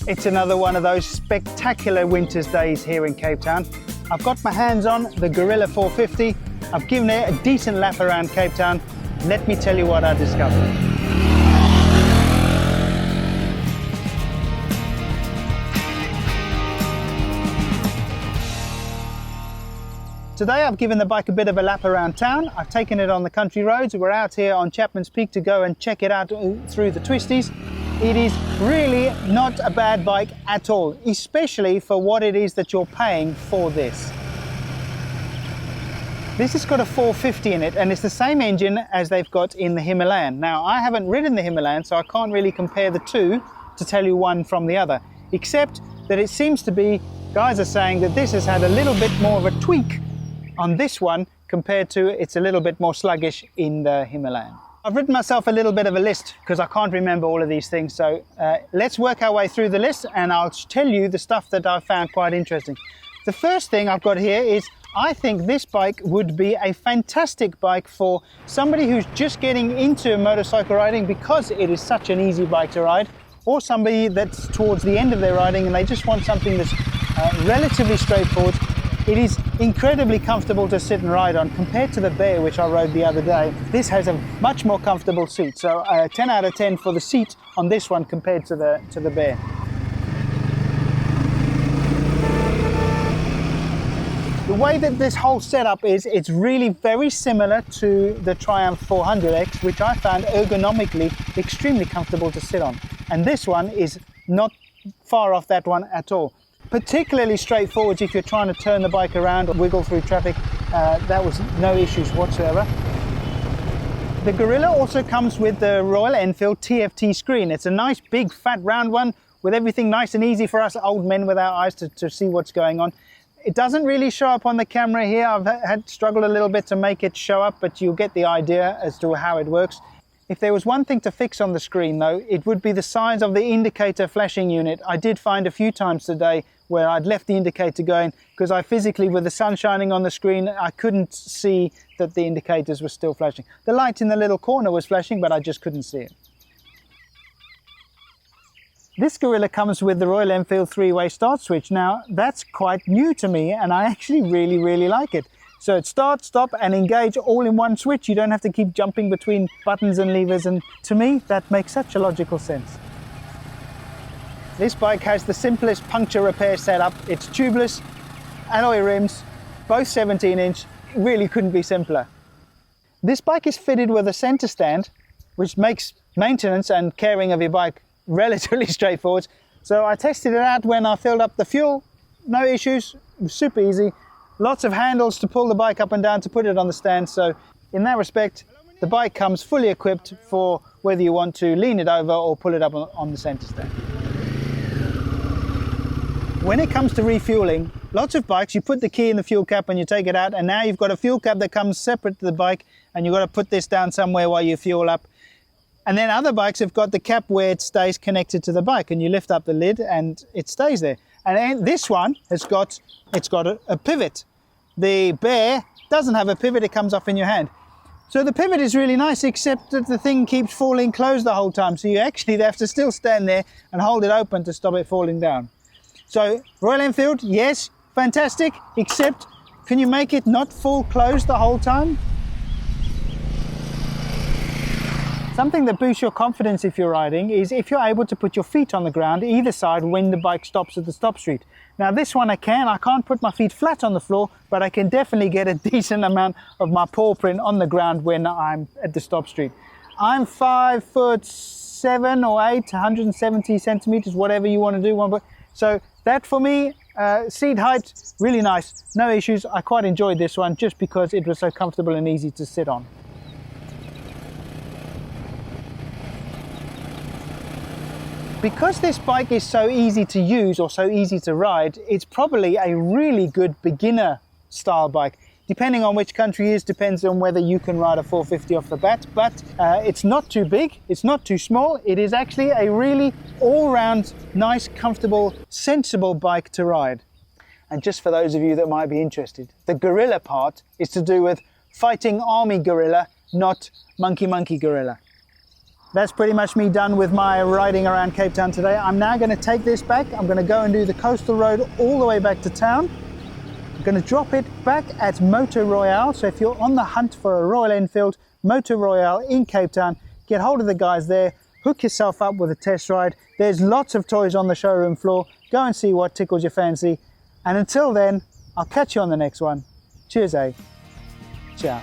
It's another one of those spectacular winter's days here in Cape Town. I've got my hands on the Guerilla 450. I've given it a decent lap around Cape Town. Let me tell you what I discovered. Today I've given the bike a bit of a lap around town. I've taken it on the country roads. We're out here on Chapman's Peak to go and check it out through the twisties. It is really not a bad bike at all, especially for what it is that you're paying for this. This has got a 450 in it, and it's the same engine as they've got in the Himalayan. Now, I haven't ridden the Himalayan, so I can't really compare the two to tell you one from the other, except that it seems to be, guys are saying that this has had a little bit more of a tweak on this one compared to it's a little bit more sluggish in the Himalayan. I've written myself a little bit of a list because I can't remember all of these things, so let's work our way through the list and I'll tell you the stuff that I found quite interesting. The first thing I've got here is I think this bike would be a fantastic bike for somebody who's just getting into motorcycle riding because it is such an easy bike to ride, or somebody that's towards the end of their riding and they just want something that's relatively straightforward. It is incredibly comfortable to sit and ride on compared to the Bear, which I rode the other day. This has a much more comfortable seat, so 10 out of 10 for the seat on this one compared to the Bear. The way that this whole setup is, it's really very similar to the Triumph 400X, which I found ergonomically extremely comfortable to sit on. And this one is not far off that one at all. Particularly straightforward if you're trying to turn the bike around or wiggle through traffic. That was no issues whatsoever. The Guerilla also comes with the Royal Enfield TFT screen. It's a nice big fat round one with everything nice and easy for us old men with our eyes to see what's going on. It doesn't really show up on the camera here. I've had struggled a little bit to make it show up, but you'll get the idea as to how it works. If there was one thing to fix on the screen though, it would be the size of the indicator flashing unit. I did find a few times today where I'd left the indicator going because I physically, with the sun shining on the screen, I couldn't see that the indicators were still flashing. The light in the little corner was flashing, but I just couldn't see it. This Guerilla comes with the Royal Enfield 3-way start switch. Now, that's quite new to me, and I actually really like it. So it's start, stop, and engage all in one switch. You don't have to keep jumping between buttons and levers, and to me, that makes such a logical sense. This bike has the simplest puncture repair setup. It's tubeless, alloy rims, both 17-inch. Really couldn't be simpler. This bike is fitted with a center stand, which makes maintenance and caring of your bike relatively straightforward. So I tested it out when I filled up the fuel. No issues, it was super easy. Lots of handles to pull the bike up and down to put it on the stand. So in that respect, the bike comes fully equipped for whether you want to lean it over or pull it up on the center stand. When it comes to refueling, lots of bikes, you put the key in the fuel cap and you take it out, and now you've got a fuel cap that comes separate to the bike, and you've got to put this down somewhere while you fuel up. And then other bikes have got the cap where it stays connected to the bike, and you lift up the lid and it stays there. And then this one has got a pivot. The Bear doesn't have a pivot, it comes off in your hand. So the pivot is really nice, except that the thing keeps falling closed the whole time. So you actually have to still stand there and hold it open to stop it falling down. So Royal Enfield, yes, fantastic, except can you make it not fall closed the whole time? Something that boosts your confidence if you're riding is if you're able to put your feet on the ground either side when the bike stops at the stop street. Now this one I can't put my feet flat on the floor, but I can definitely get a decent amount of my paw print on the ground when I'm at the stop street. I'm 5'7" or 8", 170 centimeters, whatever you want to do. So that for me, seat height, really nice, no issues. I quite enjoyed this one just because it was so comfortable and easy to sit on. Because this bike is so easy to use or so easy to ride, it's probably a really good beginner style bike. Depending on which country it is, depends on whether you can ride a 450 off the bat, but it's not too big, it's not too small. It is actually a really all-round, nice, comfortable, sensible bike to ride. And just for those of you that might be interested, the Guerilla part is to do with fighting army gorilla, not monkey gorilla. That's pretty much me done with my riding around Cape Town today. I'm now going to take this back. I'm going to go and do the coastal road all the way back to town. I'm going to drop it back at Moto Royale. So if you're on the hunt for a Royal Enfield, Moto Royale in Cape Town, get hold of the guys there, hook yourself up with a test ride. There's lots of toys on the showroom floor. Go and see what tickles your fancy. And until then, I'll catch you on the next one. Cheers, eh? Ciao.